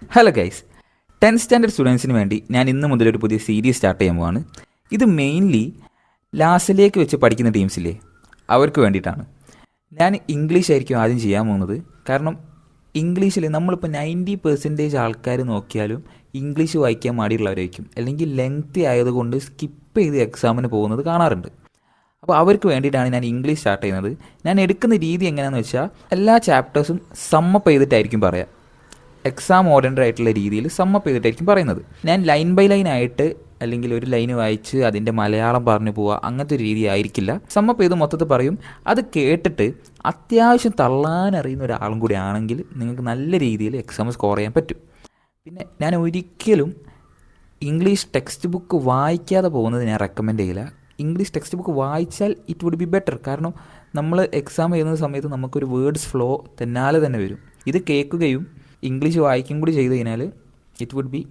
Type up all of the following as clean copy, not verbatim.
Hello guys, 10th standard സ്റ്റുഡൻസിന് വേണ്ടി ഞാൻ ഇന്ന് മുതൽ ഒരു പുതിയ സീരീസ് സ്റ്റാർട്ട് ചെയ്യാൻ പോവാണ്. ഇത് മെയിൻലി ലാസ്റ്റിലേക്ക് വെച്ച് പഠിക്കുന്ന ടീംസില്ലേ അവർക്ക് വേണ്ടിയിട്ടാണ്. ഞാൻ ഇംഗ്ലീഷ് ആയിരിക്കും ആദ്യം ചെയ്യാൻ പോകുന്നത്. കാരണം ഇംഗ്ലീഷിൽ നമ്മളിപ്പോൾ 90% ആൾക്കാർ നോക്കിയാലും ഇംഗ്ലീഷ് വായിക്കാൻ മടിയുള്ളവരായിരിക്കും, അല്ലെങ്കിൽ ലെങ്തി ആയതുകൊണ്ട് സ്കിപ്പ് ചെയ്ത് എക്സാമിന് പോകുന്നത് കാണാറുണ്ട്. അപ്പോൾ അവർക്ക് വേണ്ടിയിട്ടാണ് ഞാൻ ഇംഗ്ലീഷ് സ്റ്റാർട്ട് ചെയ്യുന്നത്. ഞാൻ എടുക്കുന്ന രീതി എങ്ങനെയാണെന്ന് വെച്ചാൽ എല്ലാ ചാപ്റ്റേഴ്സും സമ്മപ്പ് ചെയ്തിട്ടായിരിക്കും പറയാം. എക്സാം ഓറിയൻറ്റഡ് ആയിട്ടുള്ള രീതിയിൽ സമ്മപ്പ് ചെയ്തിട്ടായിരിക്കും പറയുന്നത്. ഞാൻ ലൈൻ ബൈ ലൈൻ ആയിട്ട് അല്ലെങ്കിൽ ഒരു ലൈന് വായിച്ച് അതിൻ്റെ മലയാളം പറഞ്ഞു പോവുക, അങ്ങനത്തെ ഒരു രീതി ആയിരിക്കില്ല. സമ്മപ്പ് ചെയ്ത് മൊത്തത്തിൽ പറയും. അത് കേട്ടിട്ട് അത്യാവശ്യം തള്ളാനറിയുന്ന ഒരാളും കൂടി ആണെങ്കിൽ നിങ്ങൾക്ക് നല്ല രീതിയിൽ എക്സാം സ്കോർ ചെയ്യാൻ പറ്റും. പിന്നെ ഞാൻ ഒരിക്കലും ഇംഗ്ലീഷ് ടെക്സ്റ്റ് ബുക്ക് വായിക്കാതെ പോകുന്നത് ഞാൻ റെക്കമെൻഡ് ചെയ്യില്ല. ഇംഗ്ലീഷ് ടെക്സ്റ്റ് ബുക്ക് വായിച്ചാൽ ഇറ്റ് വുഡ് ബി ബെറ്റർ. കാരണം നമ്മൾ എക്സാം എഴുതുന്ന സമയത്ത് നമുക്കൊരു വേർഡ്സ് ഫ്ലോ തന്നാലെ തന്നെ വരും. ഇത് കേൾക്കുകയും ഇംഗ്ലീഷ് വായിക്കും കൂടി ചെയ്ത് കഴിഞ്ഞാൽ ഇറ്റ് വുഡ് ബി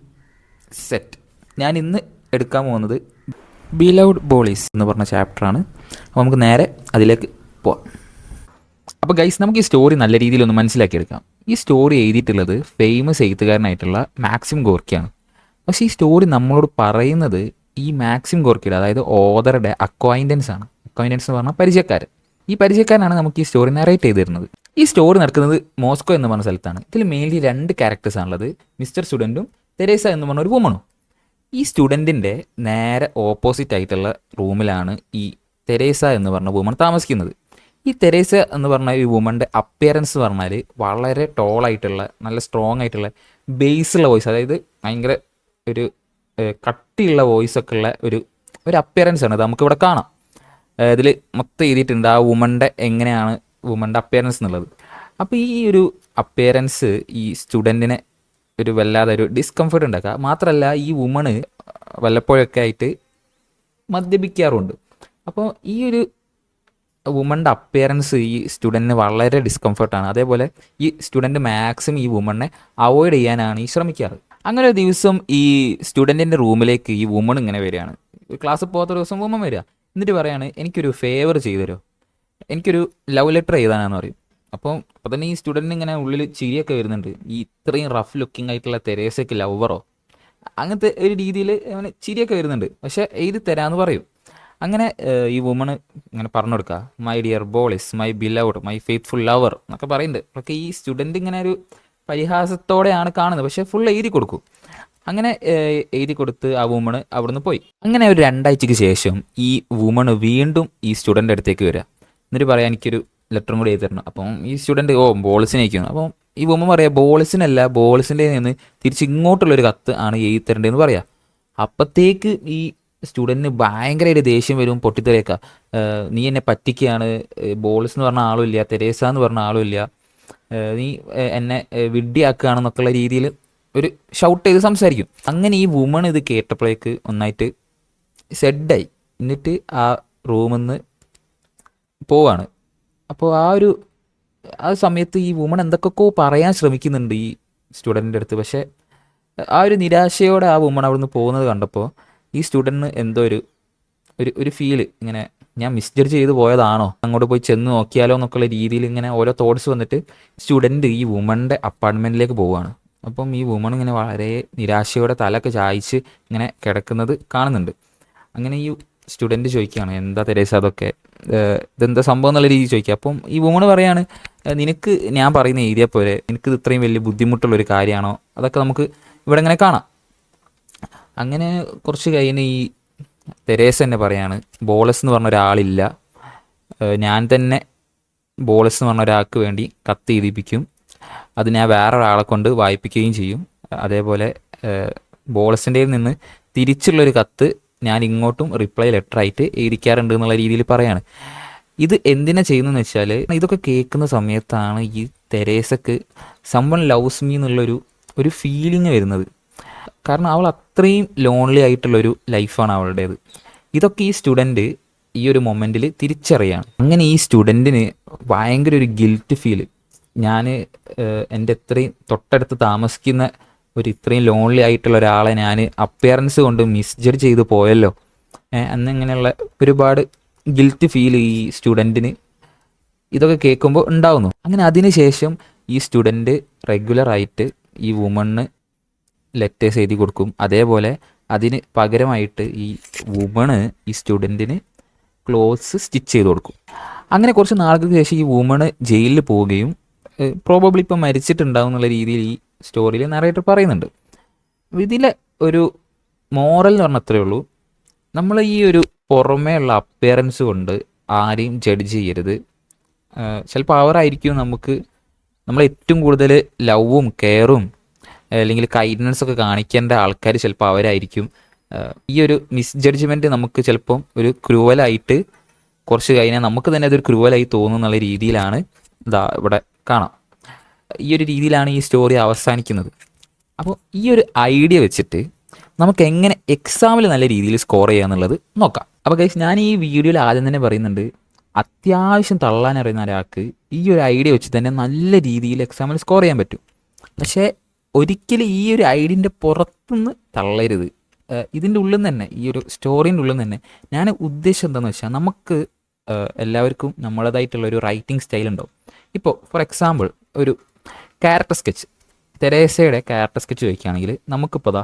സെറ്റ്. ഞാൻ ഇന്ന് എടുക്കാൻ പോകുന്നത് ബിലൗഡ് ബോളീസ് എന്ന് പറഞ്ഞ ചാപ്റ്ററാണ്. അപ്പോൾ നമുക്ക് നേരെ അതിലേക്ക് പോവാം. അപ്പോൾ ഗൈസ്, നമുക്ക് ഈ സ്റ്റോറി നല്ല രീതിയിലൊന്ന് മനസ്സിലാക്കിയെടുക്കാം. ഈ സ്റ്റോറി എഴുതിയിട്ടുള്ളത് ഫേമസ് എഴുത്തുകാരനായിട്ടുള്ള മാക്സിം ഗോർക്കിയാണ്. പക്ഷേ ഈ സ്റ്റോറി നമ്മളോട് പറയുന്നത് ഈ മാക്സിം ഗോർക്കിയുടെ, അതായത് ഓതറുടെ അക്വൈൻറ്റൻസ് ആണ്. അക്വൈൻറ്റൻസ് എന്ന് പറഞ്ഞാൽ പരിചയക്കാരൻ. ഈ പരിചയക്കാരനാണ് നമുക്ക് ഈ സ്റ്റോറി നറേറ്റ് ചെയ്ത് തരുന്നത്. ഈ സ്റ്റോറി നടക്കുന്നത് മോസ്കോ എന്ന് പറഞ്ഞ സ്ഥലത്താണ്. ഇതിൽ മെയിൻലി 2 ക്യാരക്ടേഴ്സാണുള്ളത്, മിസ്റ്റർ സ്റ്റുഡൻറ്റും തെരേസ എന്ന് പറഞ്ഞ ഒരു വുമണും. ഈ സ്റ്റുഡൻറ്റിൻ്റെ നേരെ ഓപ്പോസിറ്റ് ആയിട്ടുള്ള റൂമിലാണ് ഈ തെരേസ എന്ന് പറഞ്ഞ വുമൺ താമസിക്കുന്നത്. ഈ തെരേസ എന്ന് പറഞ്ഞ ഈ വുമൻ്റെ അപ്പിയറൻസ് പറഞ്ഞാൽ വളരെ ടോളായിട്ടുള്ള, നല്ല സ്ട്രോങ് ആയിട്ടുള്ള ബേസുള്ള വോയിസ്, അതായത് ഭയങ്കര ഒരു കട്ടിയുള്ള വോയിസൊക്കെ ഉള്ള ഒരു അപ്പിയറൻസ് ആണ്. ഇത് നമുക്കിവിടെ കാണാം. ഇതിൽ മൊത്തം എഴുതിയിട്ടുണ്ട് ആ വുമൻ്റെ എങ്ങനെയാണ് വുമൻ്റെ അപ്പിയറൻസ് എന്നുള്ളത്. അപ്പോൾ ഈ ഒരു അപ്പിയറൻസ് ഈ സ്റ്റുഡൻറ്റിനെ ഒരു വല്ലാതെ ഒരു ഡിസ്കംഫർട്ട് ഉണ്ടാക്കുക. മാത്രമല്ല ഈ വുമണ് വല്ലപ്പോഴൊക്കെ ആയിട്ട് മദ്യപിക്കാറുണ്ട്. അപ്പോൾ ഈ ഒരു വുമൻ്റെ അപ്പിയറൻസ് ഈ സ്റ്റുഡൻറ്റിന് വളരെ ഡിസ്കംഫർട്ടാണ്. അതേപോലെ ഈ സ്റ്റുഡൻറ്റ് മാക്സിമം ഈ വുമണിനെ അവോയ്ഡ് ചെയ്യാനാണ് ഈ ശ്രമിക്കാറ്. അങ്ങനെ ഒരു ദിവസം ഈ സ്റ്റുഡൻറ്റിൻ്റെ റൂമിലേക്ക് ഈ വുമൺ ഇങ്ങനെ വരികയാണ്. ക്ലാസ്സിൽ പോകാത്ത ദിവസം വുമൺ വരിക. എന്നിട്ട് പറയാണ്, എനിക്കൊരു ഫേവർ ചെയ്തു തരുമോ, എനിക്കൊരു ലവ് ലെറ്റർ എഴുതാനാണെന്ന് പറയും. അപ്പോൾ തന്നെ ഈ സ്റ്റുഡൻറ്റിന് ഇങ്ങനെ ഉള്ളിൽ ചിരിയൊക്കെ വരുന്നുണ്ട്. ഈ ഇത്രയും റഫ് ലുക്കിംഗ് ആയിട്ടുള്ള തെരേസയ്ക്ക് ലവറോ, അങ്ങനത്തെ ഒരു രീതിയിൽ അവന് ചിരിയൊക്കെ വരുന്നുണ്ട്. പക്ഷേ എഴുതി തരാമെന്ന് പറയും. അങ്ങനെ ഈ വുമണ് ഇങ്ങനെ പറഞ്ഞു കൊടുക്കുക, my dear bollies, my beloved, my faithful lover എന്നൊക്കെ പറയുന്നുണ്ട്. അപ്പോൾ ഈ സ്റ്റുഡൻറ്റ് ഇങ്ങനെ ഒരു പരിഹാസത്തോടെയാണ് കാണുന്നത്, പക്ഷേ ഫുൾ എഴുതി കൊടുക്കും. അങ്ങനെ എഴുതി കൊടുത്ത് ആ വുമണ് അവിടുന്ന് പോയി. അങ്ങനെ ഒരു 2 ആഴ്ചയ്ക്ക് ശേഷം ഈ വുമണ് വീണ്ടും ഈ സ്റ്റുഡൻ്റ് അടുത്തേക്ക് വരിക. എന്നിട്ട് പറയാം, എനിക്കൊരു ലെറ്ററും കൂടി എഴുതി തരണം. അപ്പം ഈ സ്റ്റുഡൻറ്റ് ബോളിസിനെ അയക്കുന്നു. അപ്പം ഈ വുമൺ പറയാം, ബോളിസിനല്ല, ബോളിസിൻ്റെ നിന്ന് തിരിച്ച് ഇങ്ങോട്ടുള്ളൊരു കത്ത് ആണ് എഴുതി തരേണ്ടതെന്ന് പറയാം. അപ്പോഴത്തേക്ക് ഈ സ്റ്റുഡൻറ്റിന് ഭയങ്കരമായിട്ട് ദേഷ്യം വരും, പൊട്ടിത്തെറിയേക്ക. നീ എന്നെ പറ്റിക്കുകയാണ്, ബോളിസ് എന്ന് പറഞ്ഞ ആളും ഇല്ല, തെരേസ എന്ന് പറഞ്ഞ ആളും ഇല്ല, നീ എന്നെ വിഡ്ഢിയാക്കുകയാണെന്നൊക്കെയുള്ള രീതിയിൽ ഒരു ഷൗട്ട് ചെയ്ത് സംസാരിക്കും. അങ്ങനെ ഈ വുമൺ ഇത് കേട്ടപ്പോഴേക്ക് ഒന്നായിട്ട് സെഡായി. എന്നിട്ട് ആ റൂമിൽ നിന്ന് പോവാണ്. അപ്പോൾ ആ സമയത്ത് ഈ വുമൺ എന്തൊക്കെയോ പറയാൻ ശ്രമിക്കുന്നുണ്ട് ഈ സ്റ്റുഡൻറ്റിൻ്റെ അടുത്ത്. പക്ഷേ ആ ഒരു നിരാശയോടെ ആ വുമൺ അവിടെ നിന്ന് പോകുന്നത് കണ്ടപ്പോൾ ഈ സ്റ്റുഡൻറ്റിന് എന്തോ ഒരു ഫീല്, ഇങ്ങനെ ഞാൻ മിസ്ജഡ്ജ് ചെയ്ത് പോയതാണോ, അങ്ങോട്ട് പോയി ചെന്ന് നോക്കിയാലോ എന്നൊക്കെയുള്ള രീതിയിൽ ഇങ്ങനെ ഓരോ തോട്ട്സ് വന്നിട്ട് സ്റ്റുഡൻറ്റ് ഈ വുമണിൻ്റെ അപ്പാർട്ട്മെൻറ്റിലേക്ക് പോവുകയാണ്. അപ്പം ഈ വുമൺ ഇങ്ങനെ വളരെ നിരാശയോടെ തലയൊക്കെ ചായ്ച്ച് ഇങ്ങനെ കിടക്കുന്നത് കാണുന്നുണ്ട്. അങ്ങനെ ഈ സ്റ്റുഡൻറ്റ് ചോദിക്കുകയാണ്, എന്താ തെരേസ അതൊക്കെ, ഇതെന്താ സംഭവം എന്നുള്ള രീതിയിൽ ചോദിക്കുക. അപ്പം ഈ വുമണ് പറയാണ്, നിനക്ക് ഞാൻ പറയുന്ന എഴുതിയാൽ പോലെ, എനിക്കിത് ഇത്രയും വലിയ ബുദ്ധിമുട്ടുള്ളൊരു കാര്യമാണോ, അതൊക്കെ നമുക്ക് ഇവിടെ ഇങ്ങനെ കാണാം. അങ്ങനെ കുറച്ച് കഴിഞ്ഞ് ഈ തെരേസ തന്നെ പറയാണ്, ബോളസ് എന്ന് പറഞ്ഞ ഒരാളില്ല, ഞാൻ തന്നെ ബോളസ് എന്ന് പറഞ്ഞ ഒരാൾക്ക് വേണ്ടി കത്ത് എഴുതിപ്പിക്കും, അത് ഞാൻ വേറെ ഒരാളെ കൊണ്ട് വായിപ്പിക്കുകയും ചെയ്യും. അതേപോലെ ബോളസിൻ്റെ നിന്ന് തിരിച്ചുള്ളൊരു കത്ത് ഞാൻ ഇങ്ങോട്ടും റിപ്ലൈ ലെറ്ററായിട്ട് എഴുതിക്കാറുണ്ട് എന്നുള്ള രീതിയിൽ പറയാണ്. ഇത് എന്തിനാ ചെയ്യുന്നതെന്ന് വെച്ചാൽ, ഇതൊക്കെ കേൾക്കുന്ന സമയത്താണ് ഈ തെരേസക്ക് സംവൺ ലവ്സ് മീ എന്നുള്ളൊരു ഫീലിംഗ് വരുന്നത്. കാരണം അവൾ അത്രയും ലോൺലി ആയിട്ടുള്ളൊരു ലൈഫാണ് അവളുടേത്. ഇതൊക്കെ ഈ സ്റ്റുഡൻറ്റ് ഈ ഒരു മൊമെൻറ്റിൽ തിരിച്ചറിയാണ്. അങ്ങനെ ഈ സ്റ്റുഡൻറ്റിന് ഭയങ്കര ഒരു ഗിൽറ്റ് ഫീല്, ഞാൻ എൻ്റെ ഇത്രയും തൊട്ടടുത്ത് താമസിക്കുന്ന ഇത്രയും ലോൺലി ആയിട്ടുള്ള ഒരാളെ ഞാൻ അപ്പിയറൻസ് കൊണ്ട് മിസ്ജഡ്ജ് ചെയ്ത് പോയല്ലോ എന്നിങ്ങനെയുള്ള ഒരുപാട് ഗിൽറ്റ് ഫീൽ ഈ സ്റ്റുഡൻറ്റിന് ഇതൊക്കെ കേൾക്കുമ്പോൾ ഉണ്ടാവുന്നു. അങ്ങനെ അതിനുശേഷം ഈ സ്റ്റുഡൻറ്റ് റെഗുലറായിട്ട് ഈ വുമണ് ലെറ്റേഴ്സ് എഴുതി കൊടുക്കും. അതേപോലെ അതിന് പകരമായിട്ട് ഈ വുമണ് ഈ സ്റ്റുഡൻറ്റിന് ക്ലോത്ത്സ് സ്റ്റിച്ച് ചെയ്ത് കൊടുക്കും. അങ്ങനെ കുറച്ച് നാളുകൾക്ക് ശേഷം ഈ വുമണ് ജയിലിൽ പോവുകയും പ്രോബബ്ലി ഇപ്പം മരിച്ചിട്ടുണ്ടാവും എന്നുള്ള രീതിയിൽ ഈ സ്റ്റോറിയിൽ നറേറ്റർ പറയുന്നുണ്ട്. ഇതിലെ ഒരു മോറൽ എന്ന് പറഞ്ഞാൽ അത്രയേ ഉള്ളൂ, നമ്മൾ ഈ ഒരു പുറമേ ഉള്ള അപ്പിയറൻസ് കൊണ്ട് ആരെയും ജഡ്ജ് ചെയ്യരുത്. ചിലപ്പോൾ അവരായിരിക്കും നമ്മൾ ഏറ്റവും കൂടുതൽ ലവും കെയറും അല്ലെങ്കിൽ കൈൻഡ്നെസ്സൊക്കെ കാണിക്കേണ്ട ആൾക്കാർ ചിലപ്പോൾ അവരായിരിക്കും. ഈ ഒരു മിസ് ജഡ്ജ്മെൻറ്റ് നമുക്ക് ചിലപ്പം ഒരു ക്രൂവലായിട്ട് കുറച്ച് കഴിഞ്ഞാൽ നമുക്ക് തന്നെ അതൊരു ക്രൂവലായി തോന്നുന്നുള്ള രീതിയിലാണ് ഇവിടെ കാണാം. ഈ ഒരു രീതിയിലാണ് ഈ സ്റ്റോറി അവസാനിക്കുന്നത്. അപ്പോൾ ഈ ഒരു ഐഡിയ വെച്ചിട്ട് നമുക്ക് എങ്ങനെ എക്സാമിൽ നല്ല രീതിയിൽ സ്കോർ ചെയ്യാന്നുള്ളത് നോക്കാം. അപ്പോൾ ഗൈസ്, ഞാൻ ഈ വീഡിയോയിൽ ആദ്യം തന്നെ പറയുന്നുണ്ട്, അത്യാവശ്യം തള്ളാൻ അറിയുന്ന ഒരാൾക്ക് ഈ ഒരു ഐഡിയ വെച്ച് തന്നെ നല്ല രീതിയിൽ എക്സാമിൽ സ്കോർ ചെയ്യാൻ പറ്റും. പക്ഷേ ഒരിക്കലും ഈ ഒരു ഐഡിയൻ്റെ പുറത്തുനിന്ന് തള്ളരുത്. ഇതിൻ്റെ ഉള്ളിൽ നിന്ന് തന്നെ, ഈ ഒരു സ്റ്റോറീൻ്റെ ഉള്ളിൽ നിന്ന് തന്നെ ഞാൻ ഉദ്ദേശം എന്താണെന്ന് വെച്ചാൽ, നമുക്ക് എല്ലാവർക്കും നമ്മളതായിട്ടുള്ള ഒരു റൈറ്റിംഗ് സ്റ്റൈൽ ഉണ്ടാവും. ഇപ്പോൾ ഫോർ എക്സാമ്പിൾ ഒരു ക്യാരക്ടർ സ്കെച്ച്, തെരേസയുടെ ക്യാരക്ടർ സ്കെച്ച് ചോദിക്കുകയാണെങ്കിൽ നമുക്കിപ്പോൾ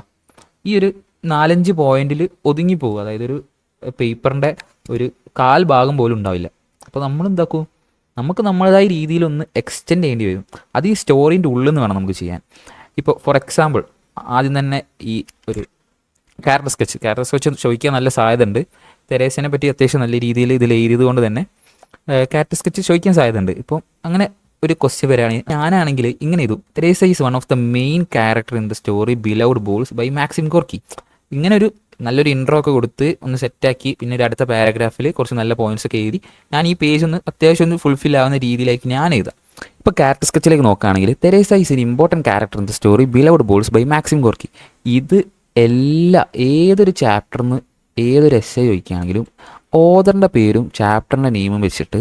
ഈ ഒരു 4-5 പോയിന്റിൽ ഒതുങ്ങിപ്പോകും. അതായത് ഒരു പേപ്പറിൻ്റെ ഒരു 1/4 ഭാഗം പോലും ഉണ്ടാവില്ല. അപ്പോൾ നമ്മൾ എന്താക്കും, നമുക്ക് നമ്മളതായ രീതിയിലൊന്ന് എക്സ്റ്റെൻഡ് ചെയ്യേണ്ടി വരും. അത് ഈ സ്റ്റോറീൻ്റെ ഉള്ളിൽ നിന്ന് വേണം നമുക്ക് ചെയ്യാൻ. ഇപ്പോൾ ഫോർ എക്സാമ്പിൾ ആദ്യം തന്നെ ഈ ഒരു ക്യാരക്ടർ സ്കെച്ച് ചോദിക്കാൻ നല്ല സാധ്യത ഉണ്ട്. തെരേസനെ പറ്റി അത്യാവശ്യം നല്ല രീതിയിൽ ഇതിൽ എഴുതിയത് കൊണ്ട് തന്നെ ക്യാരക്ടർ സ്കെച്ച് ചോദിക്കാൻ സാധ്യത ഉണ്ട്. ഇപ്പോൾ അങ്ങനെ ഒരു ക്വസ്റ്റ്യൻ വരികയാണെങ്കിൽ ഞാനാണെങ്കിൽ ഇങ്ങനെ ചെയ്തു: Teresa is one of the main character in the story beloved Boles by Maxim Gorky. ഇങ്ങനെ ഒരു നല്ലൊരു ഇൻട്രോ ഒക്കെ കൊടുത്ത് ഒന്ന് സെറ്റാക്കി പിന്നെ ഒരു അടുത്ത പാരഗ്രാഫിൽ കുറച്ച് നല്ല പോയിന്റ്സ് ഒക്കെ എഴുതി ഞാൻ ഈ പേജ് അത്യാവശ്യം ഒന്ന് ഫുൾഫിൽ ആവുന്ന രീതിയിലേക്ക് ഞാൻ എഴുതാം. ഇപ്പോൾ ക്യാരക്ടർ സ്കെച്ചിലേക്ക് നോക്കുകയാണെങ്കിൽ Teresa is an important character in the story beloved Boles by Maxim Gorky. ഇത് ഏതൊരു ചാപ്റ്ററിന് ഏതൊരു എസ്സേ ചോദിക്കുകയാണെങ്കിലും ഓതറിൻ്റെ പേരും ചാപ്റ്ററിൻ്റെ നെയിമും വെച്ചിട്ട്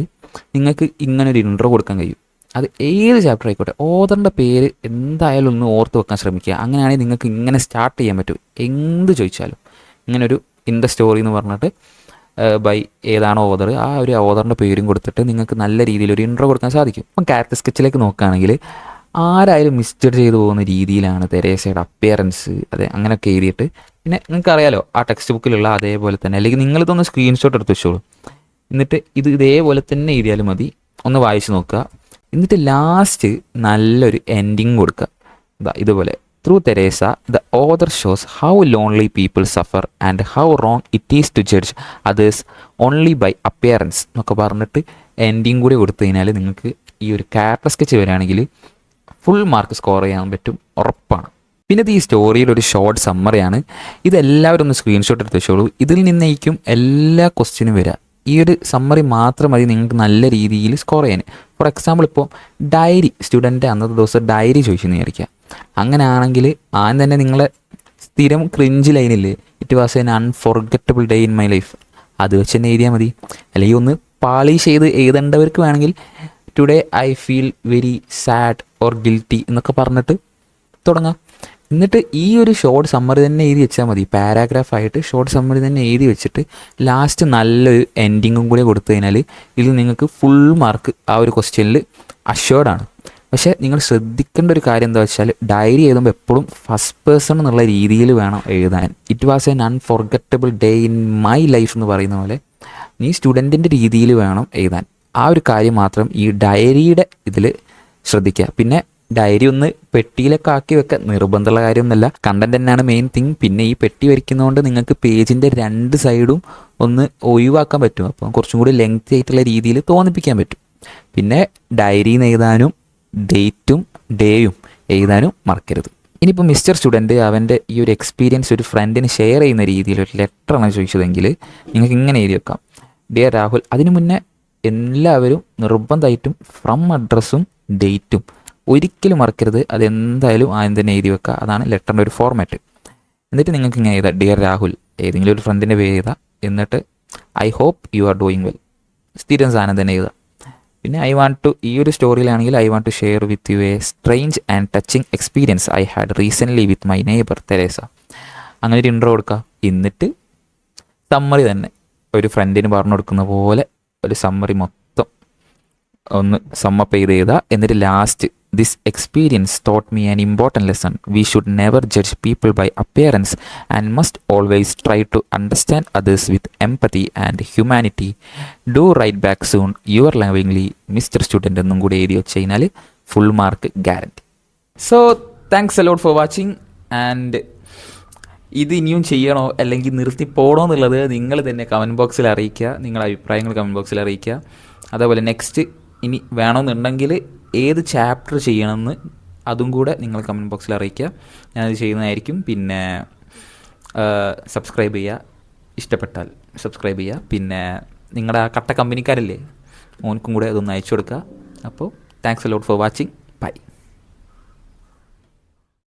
നിങ്ങൾക്ക് ഇങ്ങനൊരു ഇൻട്രോ കൊടുക്കാൻ കഴിയും. അത് ഏത് ചാപ്റ്റർ ആയിക്കോട്ടെ, ഓതറിൻ്റെ പേര് എന്തായാലും ഒന്ന് ഓർത്ത് വെക്കാൻ ശ്രമിക്കുക. അങ്ങനെയാണെങ്കിൽ നിങ്ങൾക്ക് ഇങ്ങനെ സ്റ്റാർട്ട് ചെയ്യാൻ പറ്റും. എന്ത് ചോദിച്ചാലും ഇങ്ങനൊരു ഇൻ ദ സ്റ്റോറി എന്ന് പറഞ്ഞിട്ട് ബൈ ഏതാണോ ഓതർ, ആ ഒരു ഓതറിൻ്റെ പേരും കൊടുത്തിട്ട് നിങ്ങൾക്ക് നല്ല രീതിയിൽ ഒരു ഇൻട്രോ കൊടുക്കാൻ സാധിക്കും. അപ്പം ക്യാരക്ടർ സ്കെച്ചിലേക്ക് നോക്കുകയാണെങ്കിൽ ആരായാലും മിസ്ജഡ് ചെയ്തു പോകുന്ന രീതിയിലാണ് തെരേസയുടെ അപ്പിയറൻസ്, അതെ അങ്ങനെയൊക്കെ എഴുതിയിട്ട് പിന്നെ നിങ്ങൾക്കറിയാലോ ആ ടെക്സ്റ്റ് ബുക്കിലുള്ള അതേപോലെ തന്നെ, അല്ലെങ്കിൽ നിങ്ങളിതൊന്ന് സ്ക്രീൻഷോട്ട് എടുത്ത് വെച്ചോളൂ. എന്നിട്ട് ഇതേപോലെ തന്നെ എഴുതിയാലും മതി. ഒന്ന് വായിച്ച് നോക്കുക. എന്നിട്ട് ലാസ്റ്റ് നല്ലൊരു എൻഡിങ് കൊടുക്കുക. ഇതുപോലെ: through Teresa the author shows how lonely people suffer and how wrong it is to judge others only by appearance എന്നൊക്കെ പറഞ്ഞിട്ട് എൻഡിങ് കൂടി കൊടുത്തു കഴിഞ്ഞാൽ നിങ്ങൾക്ക് ഈ ഒരു ക്യാരക്ടർ സ്കെച്ച് വരികയാണെങ്കിൽ ഫുൾ മാർക്ക് സ്കോർ ചെയ്യാൻ പറ്റും, ഉറപ്പാണ്. പിന്നെ ഈ സ്റ്റോറിയുടെ ഒരു ഷോർട്ട് സമ്മറിയാണ്. ഇതെല്ലാവരും ഒന്ന് സ്ക്രീൻഷോട്ട് എടുത്ത് വെച്ചോളൂ. ഇതിൽ നിന്നേക്കും എല്ലാ ക്വസ്റ്റ്യനും വരിക. ഈ ഒരു സമ്മറി മാത്രം മതി നിങ്ങൾക്ക് നല്ല രീതിയിൽ സ്കോർ ചെയ്യാൻ. ഫോർ എക്സാമ്പിൾ ഇപ്പോൾ ഡയറി, സ്റ്റുഡൻറ്റ് അന്നത്തെ ദിവസം ഡയറി ചോദിച്ചെന്ന് വിചാരിക്കുക. അങ്ങനെയാണെങ്കിൽ ആദ്യം തന്നെ നിങ്ങളെ സ്ഥിരം ക്രിഞ്ച് ലൈനില്ലേ, it was an unforgettable day in my life, അത് വെച്ച് തന്നെ എഴുതിയാൽ മതി. അല്ലെങ്കിൽ ഒന്ന് പാളിഷ് ചെയ്ത് എഴുതേണ്ടവർക്ക് വേണമെങ്കിൽ today I feel very sad or guilty എന്നൊക്കെ പറഞ്ഞിട്ട് തുടങ്ങാം. എന്നിട്ട് ഈ ഒരു ഷോർട്ട് സമ്മറി തന്നെ എഴുതി വെച്ചാൽ മതി. പാരാഗ്രാഫായിട്ട് ഷോർട്ട് സമ്മറി തന്നെ എഴുതി വെച്ചിട്ട് ലാസ്റ്റ് നല്ലൊരു എൻഡിങ്ങും കൂടി കൊടുത്തു കഴിഞ്ഞാൽ ഇതിൽ നിങ്ങൾക്ക് ഫുൾ മാർക്ക് ആ ഒരു ക്വസ്റ്റ്യനിൽ അഷ്വേർഡാണ്. പക്ഷേ നിങ്ങൾ ശ്രദ്ധിക്കേണ്ട ഒരു കാര്യം എന്താ വെച്ചാൽ, ഡയറി എഴുതുമ്പോൾ എപ്പോഴും ഫസ്റ്റ് പേഴ്സൺ എന്നുള്ള രീതിയിൽ വേണം എഴുതാൻ. It was an unforgettable day in my life എന്ന് പറയുന്ന പോലെ നീ സ്റ്റുഡൻറ്റിൻ്റെ രീതിയിൽ വേണം എഴുതാൻ. ആ ഒരു കാര്യം മാത്രം ഈ ഡയറിയുടെ ഇതിൽ ശ്രദ്ധിക്കുക. പിന്നെ ഡയറി ഒന്ന് പെട്ടിയിലൊക്കെ ആക്കി വെക്കുക, നിർബന്ധമുള്ള കാര്യമൊന്നുമല്ല. കണ്ടന്റ് തന്നെയാണ് മെയിൻ തിങ്. പിന്നെ ഈ പെട്ടി വരയ്ക്കുന്നതുകൊണ്ട് നിങ്ങൾക്ക് പേജിൻ്റെ 2 സൈഡും ഒന്ന് ഒഴിവാക്കാൻ പറ്റും. അപ്പം കുറച്ചും കൂടി ലെങ്തി ആയിട്ടുള്ള രീതിയിൽ തോന്നിപ്പിക്കാൻ പറ്റും. പിന്നെ ഡയറിന്ന് എഴുതാനും ഡേറ്റും ഡേയും എഴുതാനും മറക്കരുത്. ഇനിയിപ്പോൾ മിസ്റ്റർ സ്റ്റുഡൻറ്റ് അവൻ്റെ ഈ ഒരു എക്സ്പീരിയൻസ് ഒരു ഫ്രണ്ടിന് ഷെയർ ചെയ്യുന്ന രീതിയിൽ ഒരു ലെറ്ററാണ് ചോദിച്ചതെങ്കിൽ നിങ്ങൾക്ക് ഇങ്ങനെ എഴുതി വെക്കാം: ഡിയർ രാഹുൽ. അതിനു മുന്നേ എല്ലാവരും നിർബന്ധമായിട്ടും ഫ്രം അഡ്രസ്സും ഡേറ്റും ഒരിക്കലും മറക്കരുത്. അതെന്തായാലും ആദ്യം തന്നെ എഴുതി വെക്കുക. അതാണ് ലെറ്ററിൻ്റെ ഒരു ഫോർമാറ്റ്. എന്നിട്ട് നിങ്ങൾക്ക് ഇങ്ങനെ എഴുതാം: ഡിയർ രാഹുൽ, ഏതെങ്കിലും ഒരു ഫ്രണ്ടിൻ്റെ പേര് എഴുതാം. എന്നിട്ട് I hope you are doing well, സ്ഥിരം സാധനം തന്നെ എഴുതാം. പിന്നെ ഈ ഒരു സ്റ്റോറിയിലാണെങ്കിൽ I want to share with you a strange and touching experience I had recently with my neighbour Teresa. അങ്ങനെ ഒരു ഇൻട്രോ കൊടുക്കുക. എന്നിട്ട് സമ്മറി തന്നെ ഒരു ഫ്രണ്ടിന് പറഞ്ഞു കൊടുക്കുന്ന പോലെ ഒരു സമ്മറി മൊത്തം ഒന്ന് സമ്മപ്പ് ചെയ്ത് എഴുതുക. എന്നിട്ട് last This experience taught me an important lesson. We should never judge people by appearance and must always try to understand others with empathy and humanity. Do write back soon. Your lovingly, Mr. Student എന്നും കൂടി എഴുതി വെച്ച് കഴിഞ്ഞാൽ full mark guarantee. So thanks a lot for watching. And ഇത് ഇനിയും ചെയ്യണോ അല്ലെങ്കിൽ നിർത്തി പോകണോ എന്നുള്ളത് നിങ്ങൾ തന്നെ കമൻറ്റ് ബോക്സിൽ അറിയിക്കുക. നിങ്ങളുടെ അഭിപ്രായങ്ങൾ കമൻറ്റ് ബോക്സിൽ അറിയിക്കുക. അതേപോലെ നെക്സ്റ്റ് ഇനി വേണമെന്നുണ്ടെങ്കിൽ ഏത് ചാപ്റ്റർ ചെയ്യണമെന്ന് അതും കൂടെ നിങ്ങൾ കമൻറ്റ് ബോക്സിൽ അറിയിക്കുക. ഞാനത് ചെയ്യുന്നതായിരിക്കും. പിന്നെ സബ്സ്ക്രൈബ് ചെയ്യുക, ഇഷ്ടപ്പെട്ടാൽ സബ്സ്ക്രൈബ് ചെയ്യുക. പിന്നെ നിങ്ങളുടെ ആ കട്ട കമ്പനിക്കാരല്ലേ, ഓനക്കും കൂടെ അതൊന്ന് അയച്ചു കൊടുക്കുക. അപ്പോൾ താങ്ക്സ് അലോട്ട് ഫോർ വാച്ചിങ്.